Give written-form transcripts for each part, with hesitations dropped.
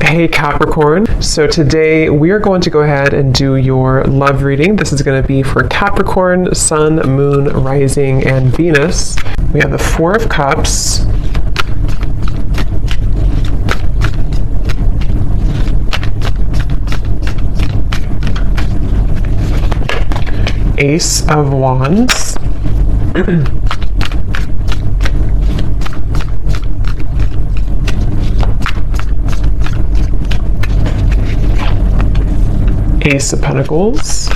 Hey Capricorn, so today we are going to go ahead and do your love reading. This is going to be for Capricorn, Sun, Moon, Rising, and Venus. We have the Four of Cups, Ace of Wands, Ace of Pentacles,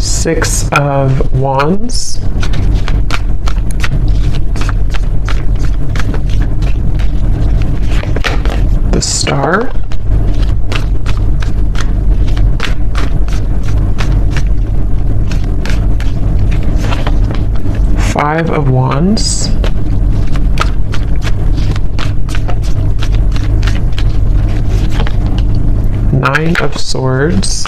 Six of Wands, the Star, Five of Wands, Nine of Swords,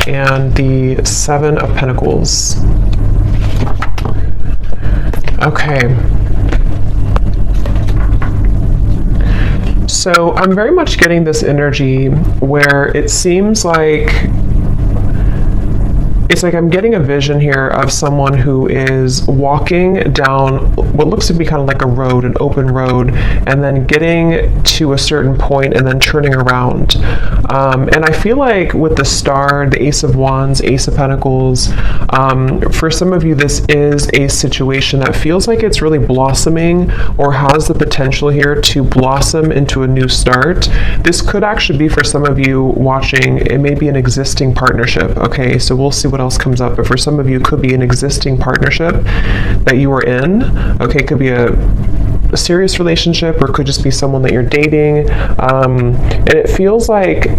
and the Seven of Pentacles. Okay. So I'm very much getting this energy where it seems like I'm getting a vision here of someone who is walking down what looks to be kind of like a road, an open road, and then getting to a certain point and then turning around. And I feel like with the Star, the Ace of Wands, Ace of Pentacles, for some of you, this is a situation that feels like it's really blossoming or has the potential here to blossom into a new start. This could actually be, for some of you watching, it may be an existing partnership. Okay, so we'll see what else comes up, but for some of you, it could be an existing partnership that you are in. Okay, it could be a serious relationship, or it could just be someone that you're dating, and it feels like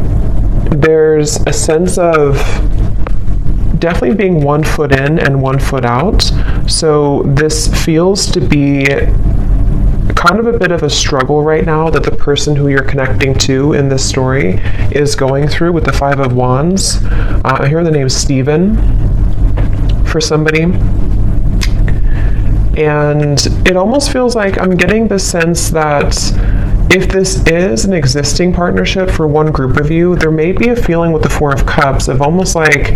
there's a sense of definitely being 1 foot in and 1 foot out. So this feels to be kind of a bit of a struggle right now that the person who you're connecting to in this story is going through with the Five of Wands. I hear the name Stephen for somebody. And it almost feels like I'm getting the sense that if this is an existing partnership for one group of you, there may be a feeling with the Four of Cups of almost like,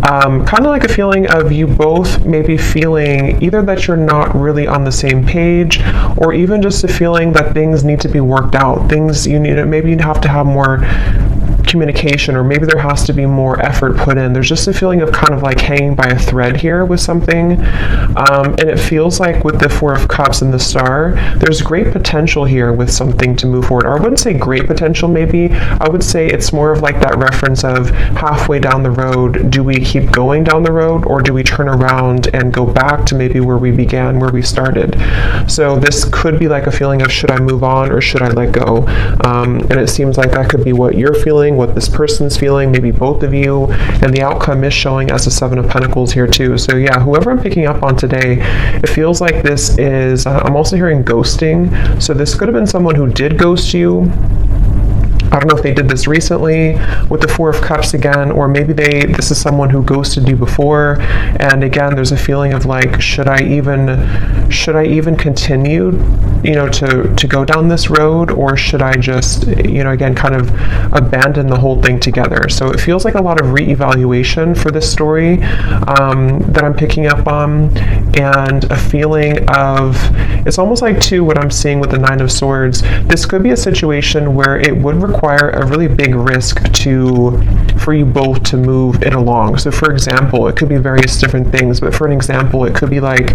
kind of like a feeling of you both maybe feeling either that you're not really on the same page, or even just a feeling that things need to be worked out. Things you need, maybe you have to have more communication, or maybe there has to be more effort put in. There's just a feeling of kind of like hanging by a thread here with something. And it feels like with the Four of Cups and the Star, there's great potential here with something to move forward. Or I wouldn't say great potential, maybe. I would say it's more of like that reference of halfway down the road, do we keep going down the road, or do we turn around and go back to maybe where we began, where we started? So this could be like a feeling of, should I move on or should I let go? And it seems like that could be what you're feeling, what this person's feeling, maybe both of you, and the outcome is showing as the Seven of Pentacles here too. So yeah, whoever I'm picking up on today, it feels like this is, I'm also hearing ghosting. So this could have been someone who did ghost you. I don't know if they did this recently with the Four of Cups again, or maybe this is someone who ghosted you before. And again, there's a feeling of like, should I even continue, to go down this road, or should I just, again, kind of abandon the whole thing together? So it feels like a lot of reevaluation for this story that I'm picking up on, and a feeling of, it's almost like too what I'm seeing with the Nine of Swords. This could be a situation where it would require a really big risk for you both to move it along. So for example, it could be various different things, but for an example, it could be like,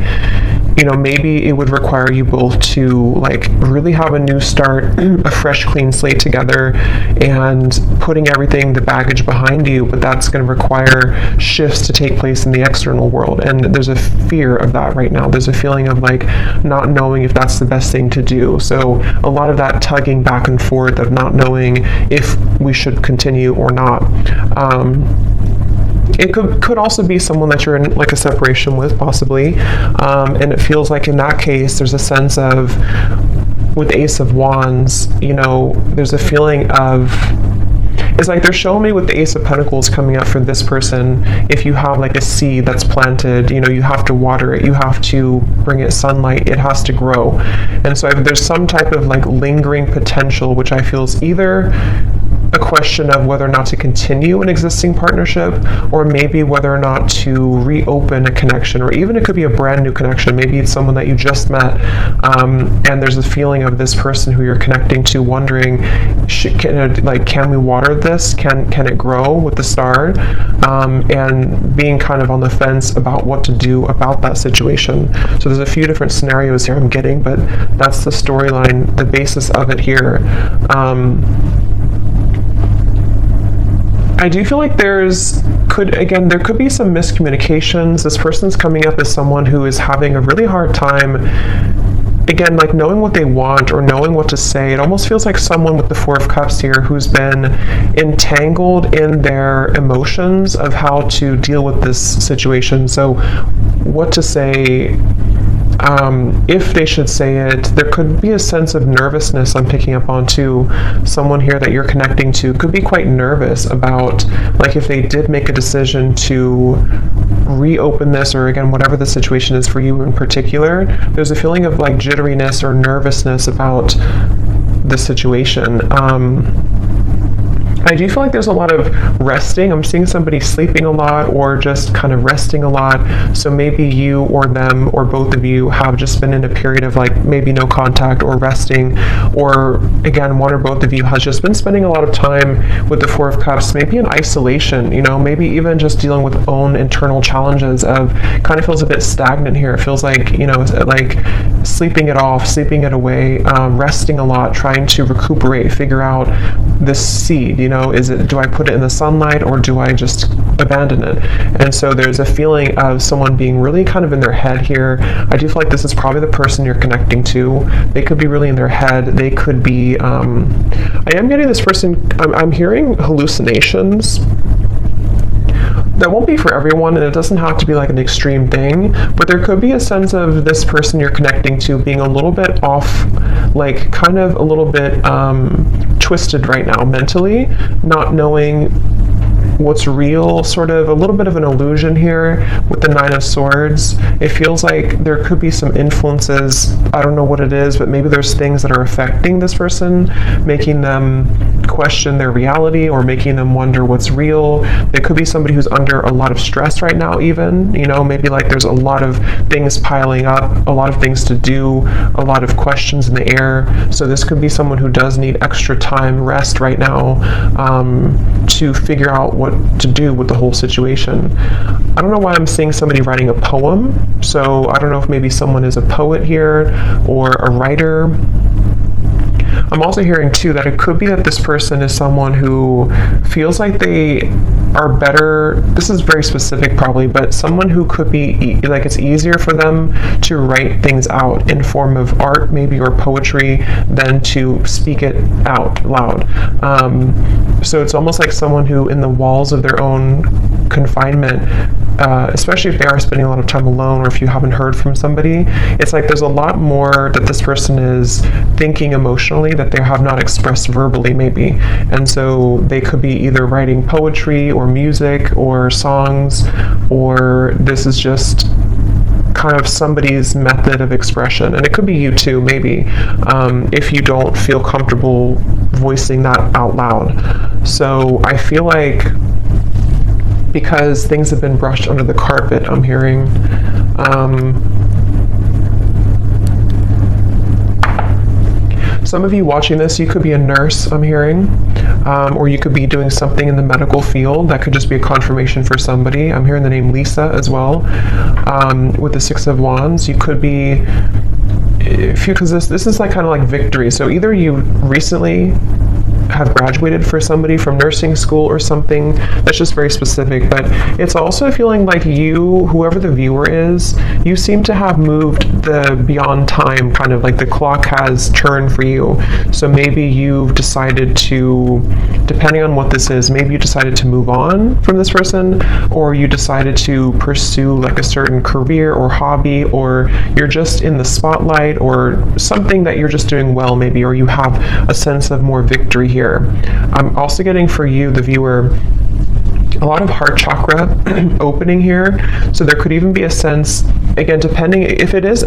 maybe it would require you both to like really have a new start, a fresh clean slate together, and putting everything, the baggage behind you, but that's going to require shifts to take place in the external world. And there's a fear of that right now. There's a feeling of like not knowing if that's the best thing to do. So a lot of that tugging back and forth of not knowing if we should continue or not. It could also be someone that you're in like a separation with, possibly, and it feels like in that case there's a sense of, with Ace of Wands, there's a feeling of It's like they're showing me with the Ace of Pentacles coming up for this person. If you have like a seed that's planted, you know, you have to water it, you have to bring it sunlight, it has to grow. And so there's some type of like lingering potential, which I feel is either a question of whether or not to continue an existing partnership, or maybe whether or not to reopen a connection, or even it could be a brand new connection. Maybe it's someone that you just met, and there's a feeling of this person who you're connecting to wondering, can we water this? Can it grow with the star? And being kind of on the fence about what to do about that situation. So there's a few different scenarios here I'm getting, but that's the storyline, the basis of it here. I do feel like there could be some miscommunications. This person's coming up as someone who is having a really hard time, again, like knowing what they want or knowing what to say. It almost feels like someone with the Four of Cups here who's been entangled in their emotions of how to deal with this situation. So what to say, if they should say it. There could be a sense of nervousness I'm picking up on too. Someone here that you're connecting to could be quite nervous about, like, if they did make a decision to reopen this, or again, whatever the situation is for you in particular, there's a feeling of like jitteriness or nervousness about the situation. I do feel like there's a lot of resting. I'm seeing somebody sleeping a lot or just kind of resting a lot. So maybe you or them or both of you have just been in a period of like maybe no contact or resting, or again, one or both of you has just been spending a lot of time with the Four of Cups, maybe in isolation, you know, maybe even just dealing with own internal challenges of kind of feels a bit stagnant here. It feels like, you know, like sleeping it off, sleeping it away, resting a lot, trying to recuperate, figure out this seed, you know, do I put it in the sunlight or do I just abandon it? And so there's a feeling of someone being really kind of in their head here. I do feel like this is probably the person you're connecting to. They could be really in their head. They could be, I am getting this person, I'm hearing hallucinations. That won't be for everyone, and it doesn't have to be like an extreme thing, but there could be a sense of this person you're connecting to being a little bit off, like kind of a little bit twisted right now mentally, not knowing what's real, sort of a little bit of an illusion here with the Nine of Swords. It feels like there could be some influences, I don't know what it is, but maybe there's things that are affecting this person, making them question their reality or making them wonder what's real. There could be somebody who's under a lot of stress right now even, you know, maybe like there's a lot of things piling up, a lot of things to do, a lot of questions in the air. So this could be someone who does need extra time, rest right now, to figure out what to do with the whole situation. I don't know why I'm seeing somebody writing a poem, so I don't know if maybe someone is a poet here or a writer. I'm also hearing too that it could be that this person is someone who feels like they are better, this is very specific probably, but someone who could be like it's easier for them to write things out in form of art maybe or poetry than to speak it out loud. So it's almost like someone who in the walls of their own confinement, especially if they are spending a lot of time alone or if you haven't heard from somebody, it's like there's a lot more that this person is thinking emotionally that they have not expressed verbally maybe. And so they could be either writing poetry or music or songs, or this is just kind of somebody's method of expression. And it could be you too, maybe, if you don't feel comfortable voicing that out loud. So I feel like because things have been brushed under the carpet, I'm hearing, some of you watching this, you could be a nurse, I'm hearing, or you could be doing something in the medical field. That could just be a confirmation for somebody. I'm hearing the name Lisa as well, with the Six of Wands. You could be, because this is like kind of like victory. So either you recently have graduated for somebody from nursing school or something that's just very specific, but it's also feeling like you, whoever the viewer is, you seem to have moved the beyond time, kind of like the clock has turned for you. So maybe you've decided to, depending on what this is, maybe you decided to move on from this person, or you decided to pursue like a certain career or hobby, or you're just in the spotlight or something that you're just doing well maybe, or you have a sense of more victory 3 here. I'm also getting for you, the viewer, a lot of heart chakra opening here. So there could even be a sense, again, depending if it is,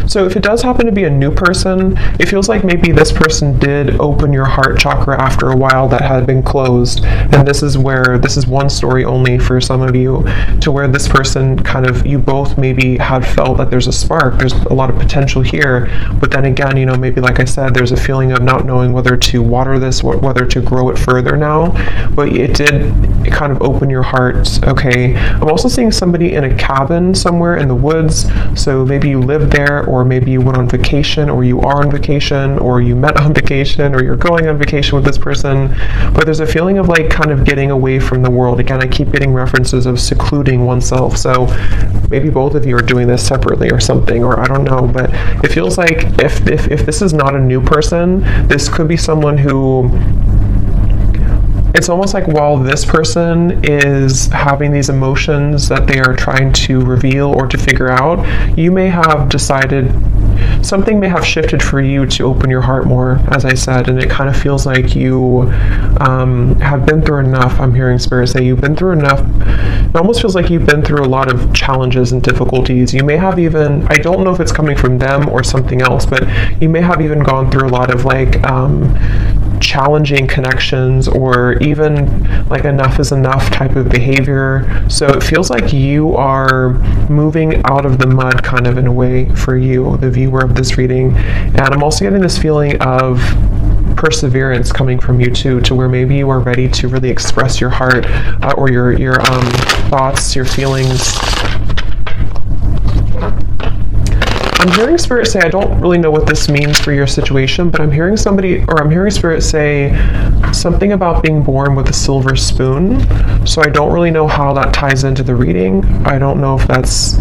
so if it does happen to be a new person, it feels like maybe this person did open your heart chakra after a while that had been closed. And this is one story only for some of you, to where this person kind of, you both maybe had felt that there's a spark, there's a lot of potential here. But then again, you know, maybe like I said, there's a feeling of not knowing whether to water this, whether to grow it further now. But it did kind of open your heart. Okay. I'm also seeing somebody in a cabin somewhere in the woods. So maybe you live there, or maybe you went on vacation, or you are on vacation, or you met on vacation, or you're going on vacation with this person. But there's a feeling of like kind of getting away from the world. Again, I keep getting references of secluding oneself. So maybe both of you are doing this separately or something, or I don't know. But it feels like if this is not a new person, this could be someone who, it's almost like while this person is having these emotions that they are trying to reveal or to figure out, you may have decided, something may have shifted for you to open your heart more, as I said, and it kind of feels like you have been through enough. I'm hearing Spirit say you've been through enough. It almost feels like you've been through a lot of challenges and difficulties. You may have even, I don't know if it's coming from them or something else, but you may have even gone through a lot of like challenging connections, or even like enough is enough type of behavior. So it feels like you are moving out of the mud kind of in a way for you, the viewer of this reading. And I'm also getting this feeling of perseverance coming from you too, to where maybe you are ready to really express your heart or your thoughts, your feelings. I'm hearing Spirit say, I don't really know what this means for your situation, but I'm hearing Spirit say something about being born with a silver spoon. So I don't really know how that ties into the reading. I don't know if that's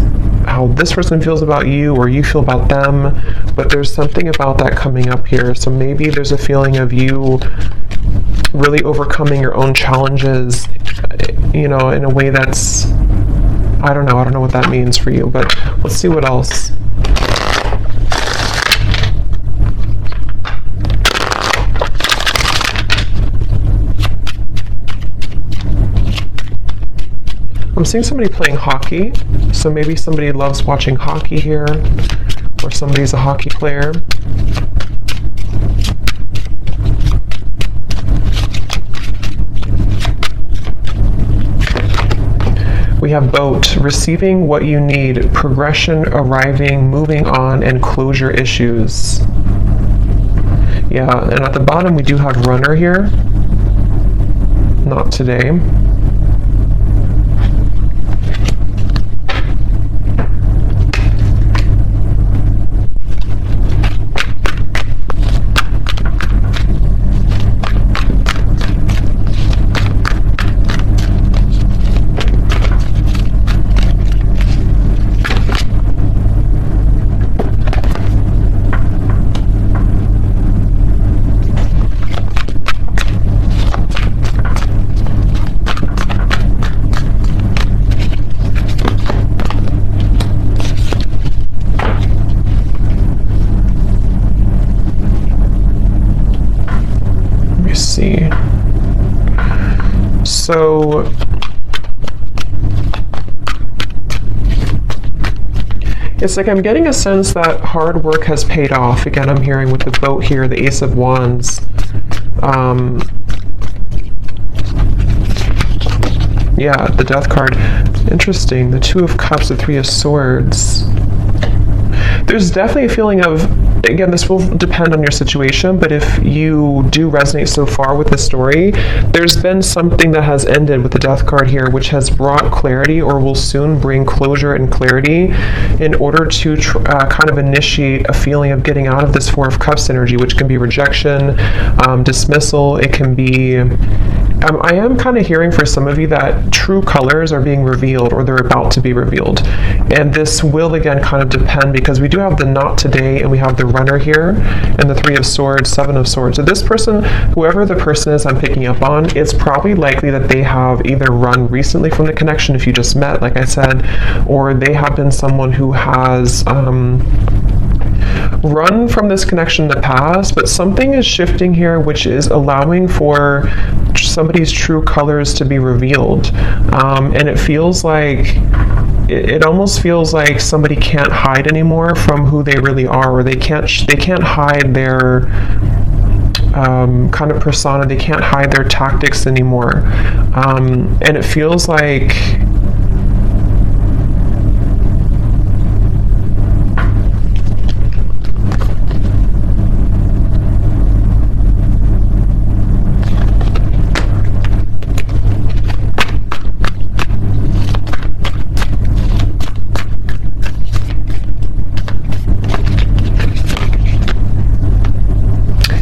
how this person feels about you or you feel about them, but there's something about that coming up here. So maybe there's a feeling of you really overcoming your own challenges, you know, in a way that's, I don't know what that means for you, but let's see what else. I'm seeing somebody playing hockey, so maybe somebody loves watching hockey here, or somebody's a hockey player. We have boat, receiving what you need, progression, arriving, moving on, and closure issues. Yeah, and at the bottom we do have runner here. Not today. So it's like I'm getting a sense that hard work has paid off. Again, I'm hearing with the boat here, the Ace of Wands. Yeah, the Death card. Interesting. The Two of Cups, the Three of Swords. There's definitely a feeling of, again, this will depend on your situation, but if you do resonate so far with the story, there's been something that has ended with the Death card here, which has brought clarity or will soon bring closure and clarity in order to kind of initiate a feeling of getting out of this Four of Cups energy, which can be rejection, dismissal. It can be... I am kind of hearing for some of you that true colors are being revealed, or they're about to be revealed. And this will, again, kind of depend, because we do have the not today, and we have the runner here, and the Three of Swords, Seven of Swords. So this person, whoever the person is I'm picking up on, it's probably likely that they have either run recently from the connection, if you just met, like I said, or they have been someone who has... run from this connection in the past, but something is shifting here, which is allowing for somebody's true colors to be revealed. And it feels like, it almost feels like somebody can't hide anymore from who they really are, or they can't hide their kind of persona. They can't hide their tactics anymore. And it feels like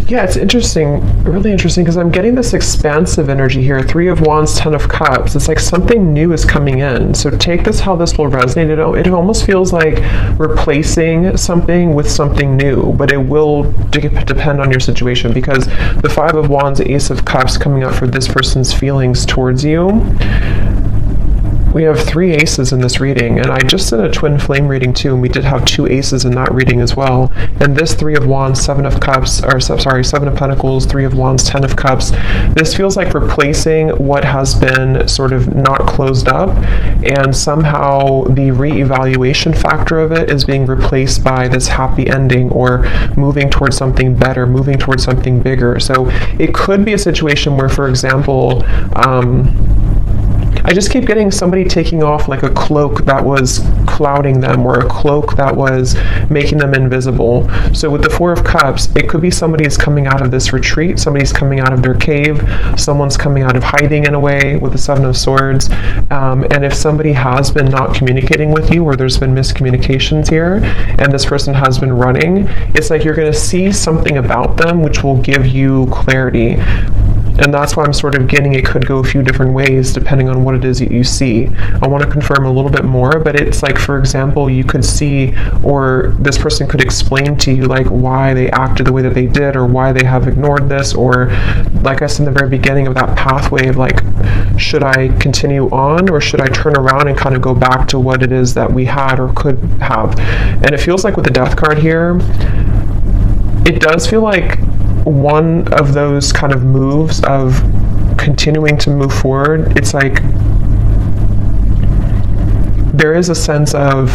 yeah, it's interesting, really interesting, because I'm getting this expansive energy here. 3 of Wands, 10 of Cups. It's like something new is coming in. So take this how this will resonate. It almost feels like replacing something with something new, but it will depend on your situation, because the 5 of Wands, Ace of Cups coming up for this person's feelings towards you. We have 3 aces in this reading, and I just did a twin flame reading too, and we did have 2 aces in that reading as well. And this 3 of Wands, 7 of Cups, or sorry, 7 of Pentacles, 3 of Wands, 10 of Cups. This feels like replacing what has been sort of not closed up, and somehow the reevaluation factor of it is being replaced by this happy ending, or moving towards something better, moving towards something bigger. So it could be a situation where, for example, I just keep getting somebody taking off like a cloak that was clouding them, or a cloak that was making them invisible. So with the 4 of Cups, it could be somebody's coming out of this retreat, somebody's coming out of their cave, someone's coming out of hiding in a way with the 7 of Swords. And if somebody has been not communicating with you, or there's been miscommunications here, and this person has been running, it's like you're going to see something about them which will give you clarity. And that's why I'm sort of getting it could go a few different ways depending on what it is that you see. I want to confirm a little bit more, but it's like, for example, you could see, or this person could explain to you like why they acted the way that they did, or why they have ignored this, or like I said in the very beginning of that pathway of like, should I continue on, or should I turn around and kind of go back to what it is that we had or could have. And it feels like with the Death card here, it does feel like one of those kind of moves of continuing to move forward. It's like there is a sense of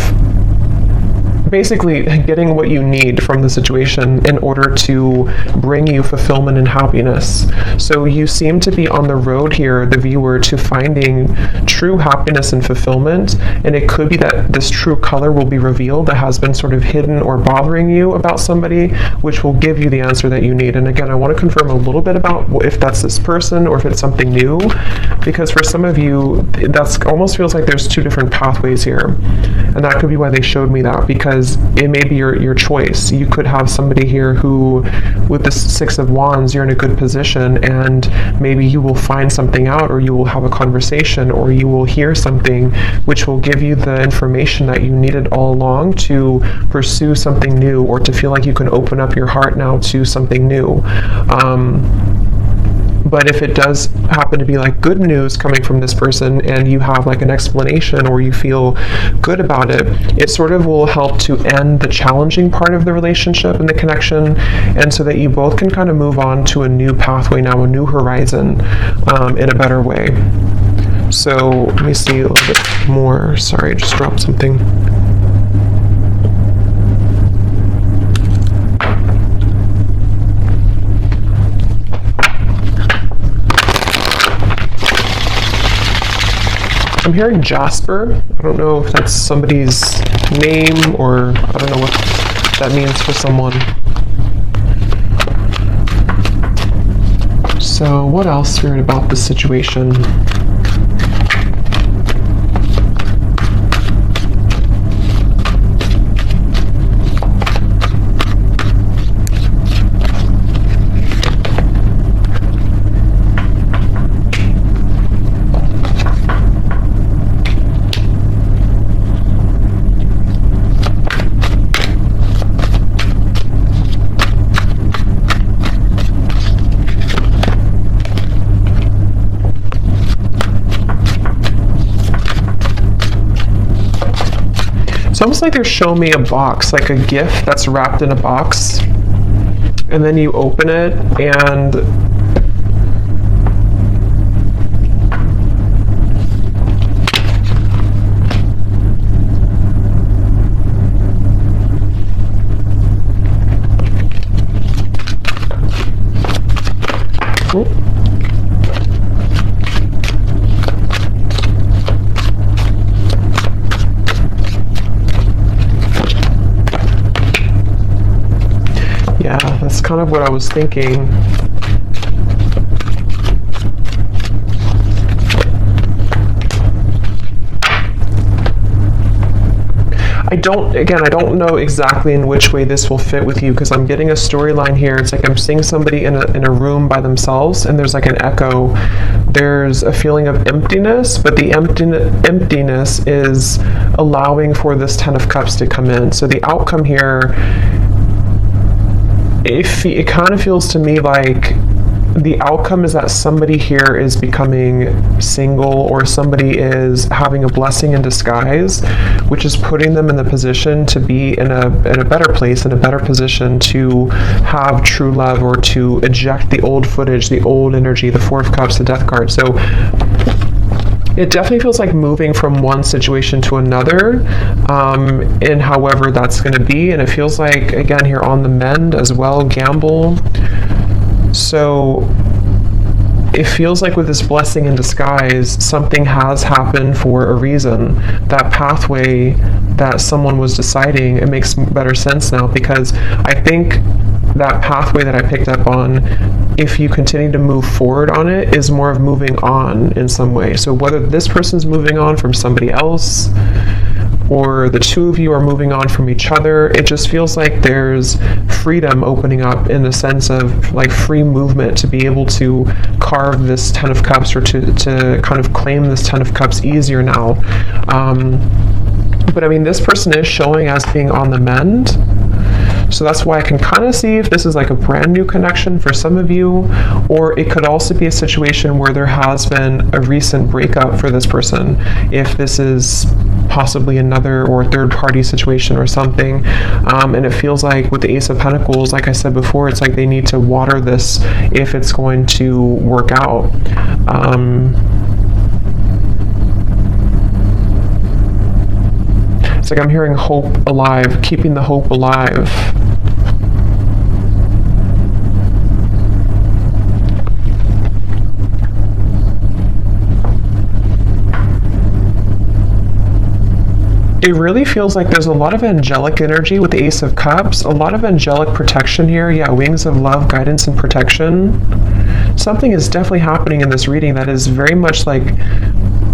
basically getting what you need from the situation in order to bring you fulfillment and happiness. So you seem to be on the road here, the viewer, to finding true happiness and fulfillment, and it could be that this true color will be revealed that has been sort of hidden or bothering you about somebody, which will give you the answer that you need. And again, I want to confirm a little bit about if that's this person or if it's something new, because for some of you, that's almost feels like there's 2 different pathways here, and that could be why they showed me that, because it may be your choice. You could have somebody here who, with the 6 of Wands, you're in a good position, and maybe you will find something out, or you will have a conversation, or you will hear something which will give you the information that you needed all along to pursue something new, or to feel like you can open up your heart now to something new. But if it does happen to be like good news coming from this person, and you have like an explanation, or you feel good about it, it sort of will help to end the challenging part of the relationship and the connection, and so that you both can kind of move on to a new pathway now, a new horizon, in a better way. So let me see a little bit more. Sorry, I just dropped something. I'm hearing Jasper. I don't know if that's somebody's name, or I don't know what that means for someone. So what else, Spirit, about this situation? almost like they're showing me a box, like a gift that's wrapped in a box, and then you open it and yeah, that's kind of what I was thinking. I don't know exactly in which way this will fit with you, because I'm getting a storyline here. It's like I'm seeing somebody in a room by themselves, and there's like an echo. There's a feeling of emptiness, but the emptiness is allowing for this Ten of Cups to come in. So the outcome here, it kind of feels to me like the outcome is that somebody here is becoming single, or somebody is having a blessing in disguise, which is putting them in the position to be in a better place, in a better position to have true love, or to eject the old footage, the old energy, the Four of Cups, the Death card. So it definitely feels like moving from one situation to another, and however that's going to be. And it feels like, again, here on the mend as well, gamble. So it feels like with this blessing in disguise, something has happened for a reason. That pathway that someone was deciding, it makes better sense now, because I think that pathway that I picked up on, if you continue to move forward on it, is more of moving on in some way. So whether this person's moving on from somebody else, or the two of you are moving on from each other, it just feels like there's freedom opening up, in the sense of like free movement to be able to carve this Ten of Cups, or to kind of claim this Ten of Cups easier now. But I mean, this person is showing as being on the mend. So that's why I can kind of see if this is like a brand new connection for some of you, or it could also be a situation where there has been a recent breakup for this person. If this is possibly another or third party situation or something, and it feels like with the Ace of Pentacles, like I said before, it's like they need to water this if it's going to work out. It's like I'm hearing hope alive, keeping the hope alive. It really feels like there's a lot of angelic energy with the Ace of Cups, a lot of angelic protection here. Yeah, wings of love, guidance, and protection. Something is definitely happening in this reading that is very much like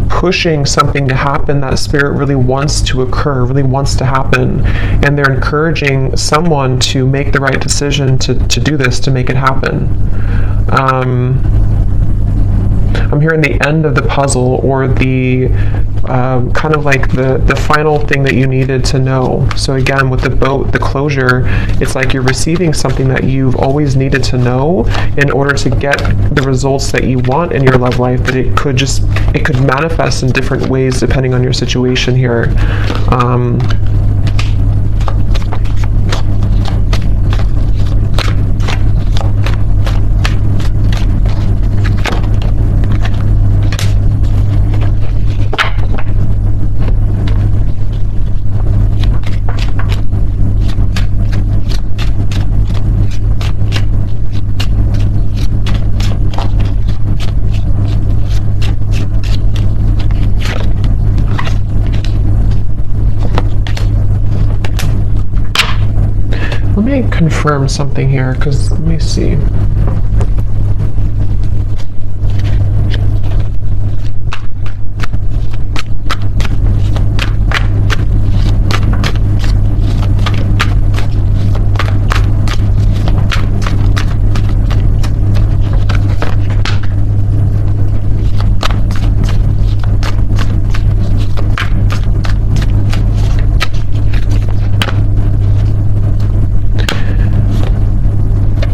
pushing something to happen that Spirit really wants to occur, really wants to happen. And they're encouraging someone to make the right decision to do this, to make it happen. I'm hearing the end of the puzzle, or the kind of like the final thing that you needed to know. So again, with the boat, the closure, it's like you're receiving something that you've always needed to know in order to get the results that you want in your love life, but it could manifest in different ways depending on your situation here. Let me confirm something here, because let me see.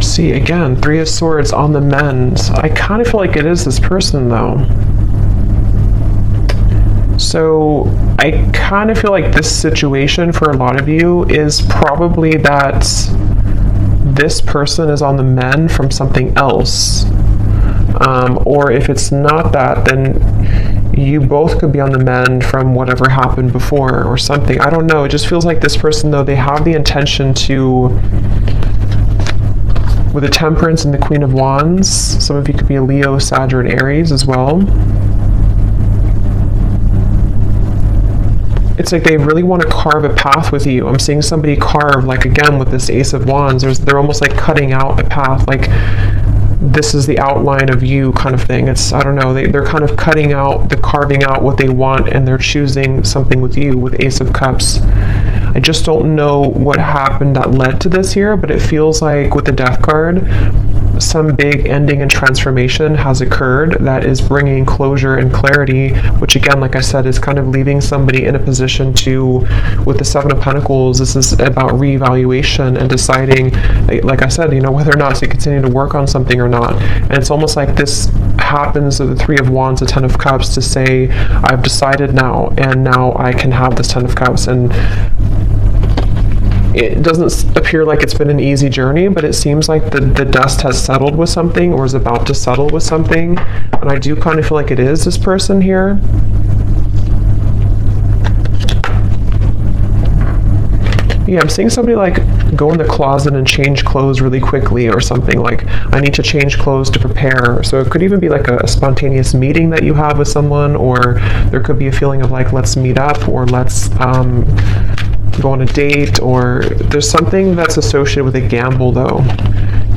See, again, Three of Swords on the mend. I kind of feel like it is this person, though. So I kind of feel like this situation for a lot of you is probably that this person is on the mend from something else. Or if it's not that, then you both could be on the mend from whatever happened before or something. I don't know. It just feels like this person, though, they have the intention to, with the Temperance and the Queen of Wands, some of you could be a Leo, Sag, or an Aries as well. It's like they really want to carve a path with you. I'm seeing somebody carve, like again with this Ace of Wands, they're almost like cutting out a path, like this is the outline of you kind of thing. It's, I don't know, they're kind of carving out what they want, and they're choosing something with you with Ace of Cups. I just don't know what happened that led to this here, but it feels like with the Death card, some big ending and transformation has occurred that is bringing closure and clarity, which again, like I said, is kind of leaving somebody in a position to, with the Seven of Pentacles, this is about reevaluation and deciding, like I said, whether or not to continue to work on something or not. And it's almost like this happens with the Three of Wands, the Ten of Cups, to say, I've decided now, and now I can have this Ten of Cups. And it doesn't appear like it's been an easy journey, but it seems like the dust has settled with something, or is about to settle with something. And I do kind of feel like it is this person here. Yeah, I'm seeing somebody like go in the closet and change clothes really quickly or something, like I need to change clothes to prepare. So it could even be like a spontaneous meeting that you have with someone, or there could be a feeling of like, let's meet up, or let's go on a date, or there's something that's associated with a gamble though.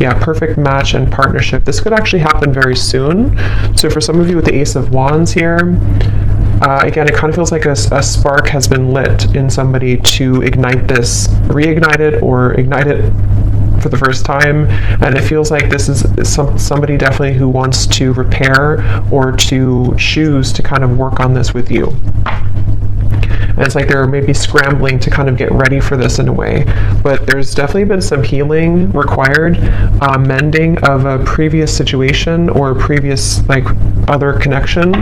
Yeah, perfect match and partnership. This could actually happen very soon. So for some of you with the Ace of Wands here, again, it kind of feels like a spark has been lit in somebody to ignite this, reignite it, or ignite it for the first time. And it feels like this is somebody definitely who wants to repair or to choose to kind of work on this with you. And it's like they're maybe scrambling to kind of get ready for this in a way. But there's definitely been some healing required, mending of a previous situation or a previous like other connection.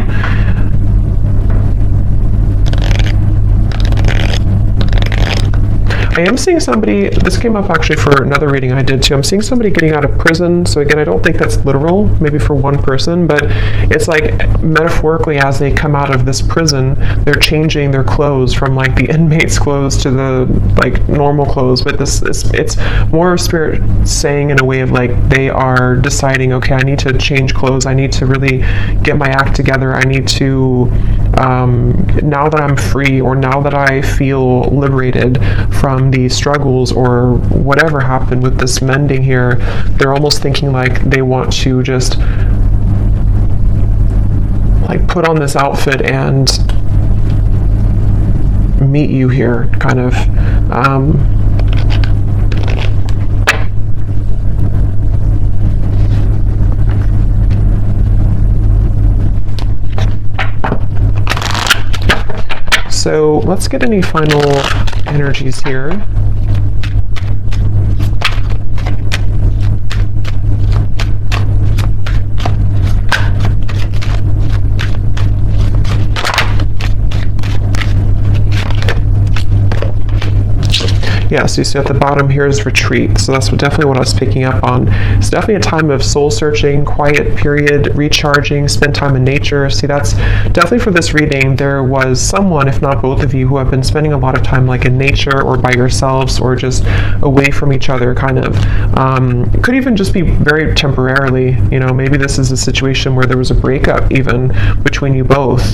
I am seeing somebody, this came up actually for another reading I did too, I'm seeing somebody getting out of prison. So again, I don't think that's literal, maybe for one person, but it's like metaphorically as they come out of this prison, they're changing their clothes from like the inmate's clothes to the like normal clothes. But it's more spirit saying in a way of like they are deciding, okay, I need to change clothes, I need to really get my act together, I need to, now that I'm free, or now that I feel liberated from the struggles or whatever happened with this mending here, they're almost thinking like they want to just like put on this outfit and meet you here, kind of. So let's get any final energies here. Yeah, so you see at the bottom here is retreat. So that's definitely what I was picking up on. It's definitely a time of soul searching, quiet period, recharging, spend time in nature. See, that's definitely for this reading. There was someone, if not both of you, who have been spending a lot of time like in nature or by yourselves or just away from each other, kind of. It could even just be very temporarily. Maybe this is a situation where there was a breakup even between you both.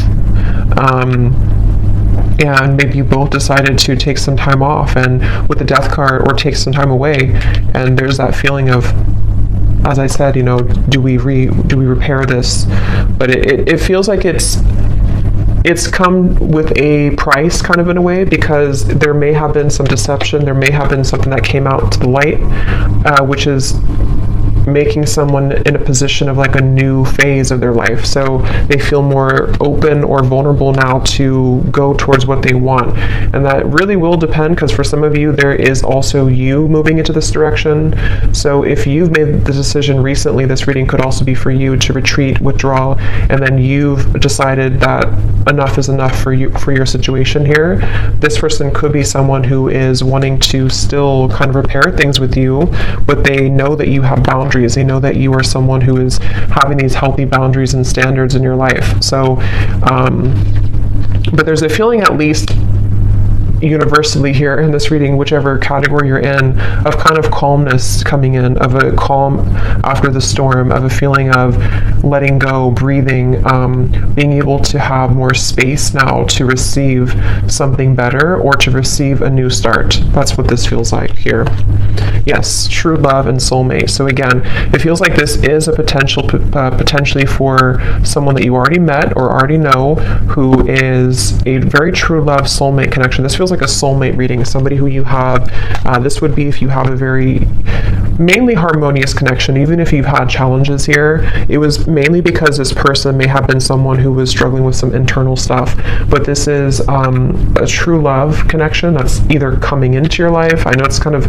And maybe you both decided to take some time off, and with the Death card, or take some time away, and there's that feeling of, as I said, do we repair this? But it feels like it's come with a price, kind of in a way, because there may have been some deception, there may have been something that came out to the light, which is making someone in a position of like a new phase of their life. So they feel more open or vulnerable now to go towards what they want. And that really will depend, because for some of you, there is also you moving into this direction. So if you've made the decision recently, this reading could also be for you to retreat, withdraw, and then you've decided that enough is enough for you, for your situation here. This person could be someone who is wanting to still kind of repair things with you, but they know that you have boundaries. They know that you are someone who is having these healthy boundaries and standards in your life. So, but there's a feeling, at least universally here in this reading, whichever category you're in, of kind of calmness coming in, of a calm after the storm, of a feeling of letting go, breathing, being able to have more space now to receive something better or to receive a new start. That's what this feels like here. Yes, true love and soulmate. So again, it feels like this is a potentially for someone that you already met or already know, who is a very true love soulmate connection. This feels like a soulmate reading, somebody who you have, this would be if you have a very mainly harmonious connection. Even if you've had challenges here, it was mainly because this person may have been someone who was struggling with some internal stuff, but this is a true love connection that's either coming into your life. I know it's kind of,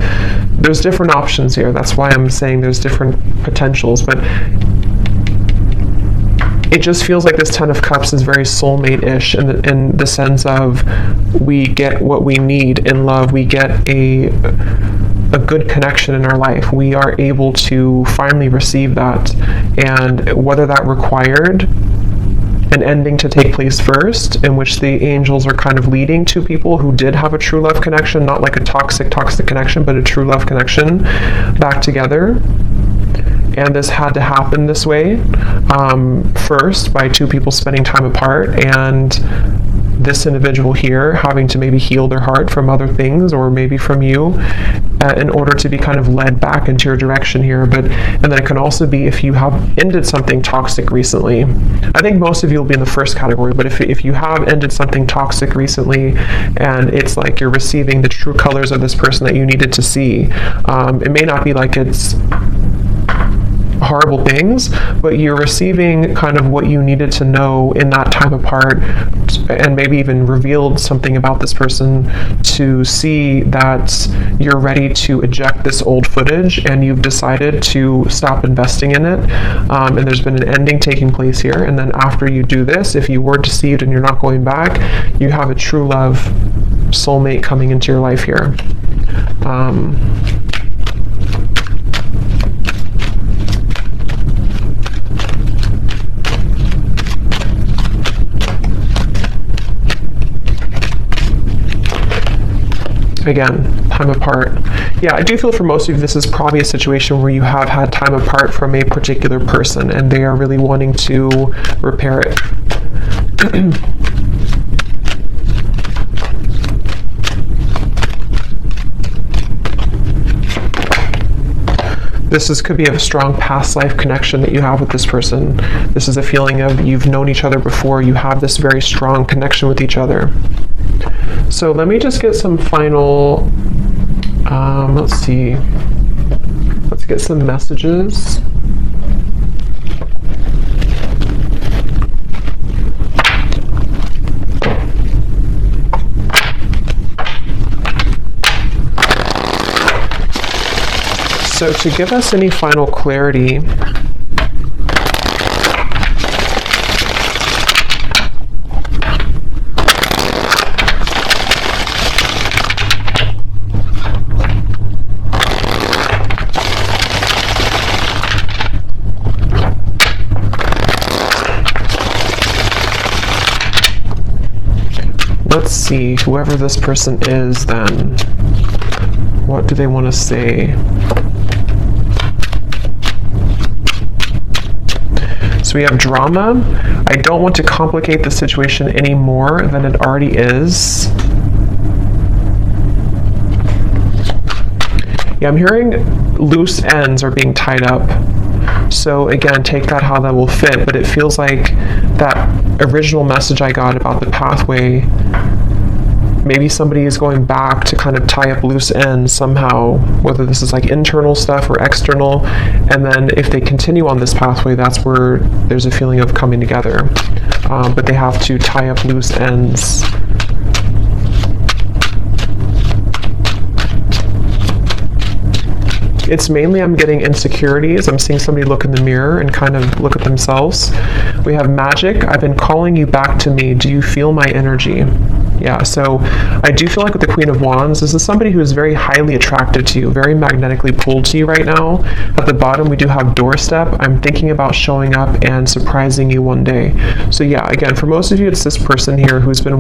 there's different options here, that's why I'm saying there's different potentials, but it just feels like this Ten of Cups is very soulmate-ish in the sense of we get what we need in love. We get a good connection in our life. We are able to finally receive that. And whether that required an ending to take place first, in which the angels are kind of leading to people who did have a true love connection, not like a toxic connection, but a true love connection back together. And this had to happen this way, first by two people spending time apart, and this individual here having to maybe heal their heart from other things, or maybe from you, in order to be kind of led back into your direction here. And then it can also be if you have ended something toxic recently. I think most of you will be in the first category, but if you have ended something toxic recently, and it's like you're receiving the true colors of this person that you needed to see, it may not be like it's horrible things, but you're receiving kind of what you needed to know in that time apart, and maybe even revealed something about this person to see that you're ready to eject this old footage, and you've decided to stop investing in it, and there's been an ending taking place here. And then after you do this, if you were deceived and you're not going back, you have a true love soulmate coming into your life here. Again, time apart. Yeah, I do feel for most of you, this is probably a situation where you have had time apart from a particular person, and they are really wanting to repair it. Could be a strong past life connection that you have with this person. This is a feeling of you've known each other before. You have this very strong connection with each other. So let me just get some final, let's see. Let's get some messages. So to give us any final clarity, let's see, whoever this person is then, what do they want to say? So we have drama. I don't want to complicate the situation any more than it already is. Yeah, I'm hearing loose ends are being tied up. So again, take that how that will fit, but it feels like that original message I got about the pathway maybe somebody is going back to kind of tie up loose ends somehow, whether this is like internal stuff or external. And then if they continue on this pathway, that's where there's a feeling of coming together. But they have to tie up loose ends. It's mainly, I'm getting insecurities. I'm seeing somebody look in the mirror and kind of look at themselves. We have magic. I've been calling you back to me. Do you feel my energy? Yeah, so I do feel like with the Queen of Wands, this is somebody who is very highly attracted to you, very magnetically pulled to you right now. At the bottom, we do have doorstep. I'm thinking about showing up and surprising you one day. So yeah, again, for most of you, it's this person here who's been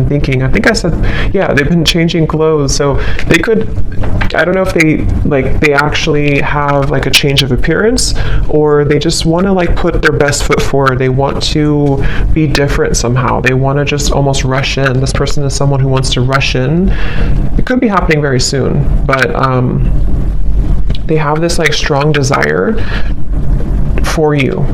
thinking, I think I said, yeah, they've been changing clothes. So they could, I don't know if they actually have like a change of appearance, or they just want to like put their best foot forward. They want to be different somehow. They want to just almost rush in. This person is someone who wants to rush in. It could be happening very soon, but they have this like strong desire for you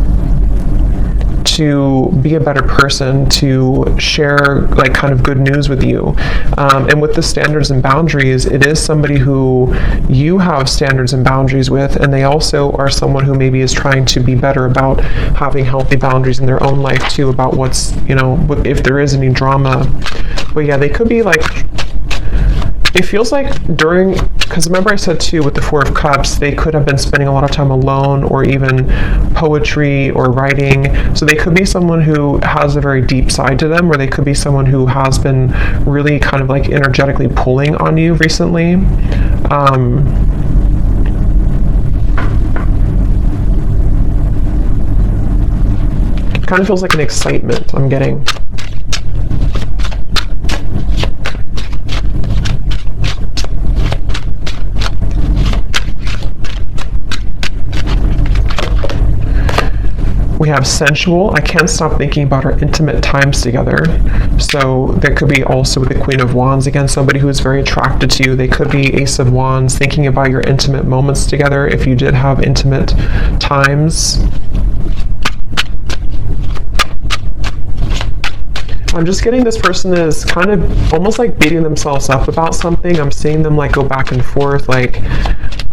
to be a better person, to share like kind of good news with you. And with the standards and boundaries, it is somebody who you have standards and boundaries with, and they also are someone who maybe is trying to be better about having healthy boundaries in their own life too, about what's, if there is any drama. But yeah, they could be like, it feels like because remember I said too, with the Four of Cups, they could have been spending a lot of time alone, or even poetry or writing. So they could be someone who has a very deep side to them, or they could be someone who has been really kind of like energetically pulling on you recently. It kind of feels like an excitement I'm getting. We have sensual. I can't stop thinking about our intimate times together. So there could be also with the Queen of Wands, again, somebody who is very attracted to you. They could be Ace of Wands, thinking about your intimate moments together if you did have intimate times. I'm just getting this person is kind of almost like beating themselves up about something. I'm seeing them like go back and forth, like,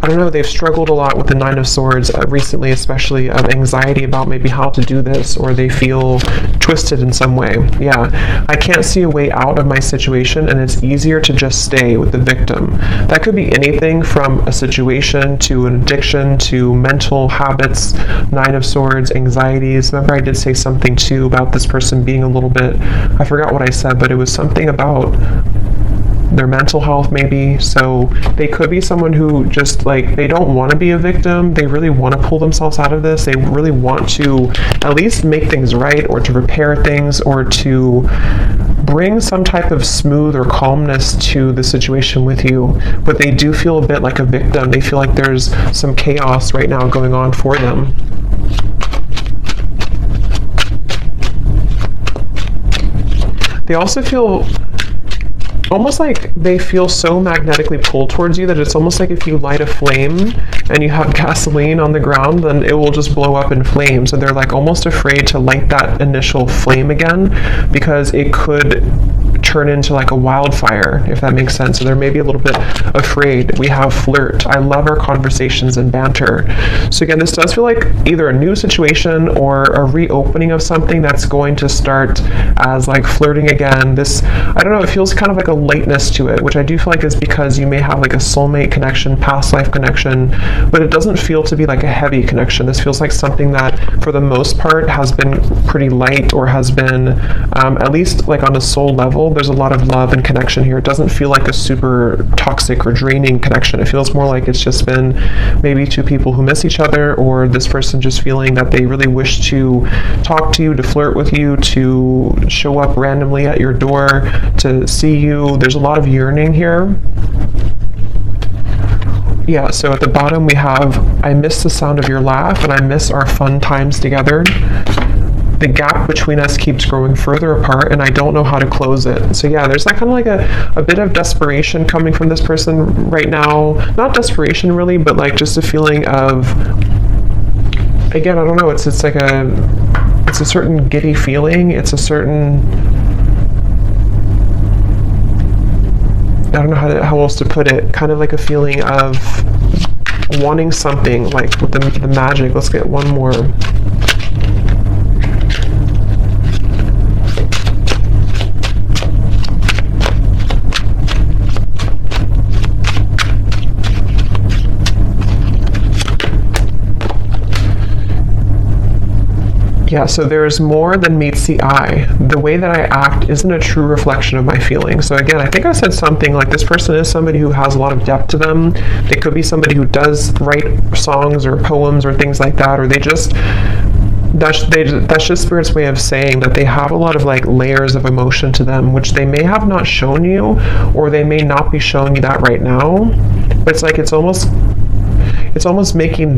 I don't know, they've struggled a lot with the Nine of Swords recently, especially of anxiety about maybe how to do this, or they feel twisted in some way. Yeah, I can't see a way out of my situation, and it's easier to just stay with the victim. That could be anything from a situation to an addiction to mental habits, Nine of Swords, anxieties. Remember I did say something too about this person being a little bit, I forgot what I said, but it was something about their mental health maybe. So they could be someone who just like, they don't want to be a victim. They really want to pull themselves out of this. They really want to at least make things right, or to repair things, or to bring some type of smooth or calmness to the situation with you. But they do feel a bit like a victim. They feel like there's some chaos right now going on for them. They also feel almost like they feel so magnetically pulled towards you that it's almost like if you light a flame and you have gasoline on the ground, then it will just blow up in flames. And they're like almost afraid to light that initial flame again, because it could turn into like a wildfire, if that makes sense. So they're maybe a little bit afraid. We have flirt. I love our conversations and banter. So again, this does feel like either a new situation or a reopening of something that's going to start as like flirting again. This, I don't know, it feels kind of like a lightness to it, which I do feel like is because you may have like a soulmate connection, past life connection, but it doesn't feel to be like a heavy connection. This feels like something that for the most part has been pretty light, or has been at least like on a soul level, there's a lot of love and connection here. It doesn't feel like a super toxic or draining connection. It feels more like it's just been maybe two people who miss each other, or this person just feeling that they really wish to talk to you, to flirt with you, to show up randomly at your door, to see you. There's a lot of yearning here. Yeah, so at the bottom we have, I miss the sound of your laugh, and I miss our fun times together. The gap between us keeps growing further apart, and I don't know how to close it. So yeah, there's that kind of like a bit of desperation coming from this person right now. Not desperation really, but like just a feeling of, again, I don't know, it's like it's a certain giddy feeling. It's a certain, else to put it, kind of like a feeling of wanting something, like with the magic. Let's get one more. Yeah, so there's more than meets the eye. The way that I act isn't a true reflection of my feelings. So again, I think I said something like this person is somebody who has a lot of depth to them. They could be somebody who does write songs or poems or things like that, or they just, that's just Spirit's way of saying that they have a lot of like layers of emotion to them, which they may have not shown you, or they may not be showing you that right now. But it's like, it's almost making them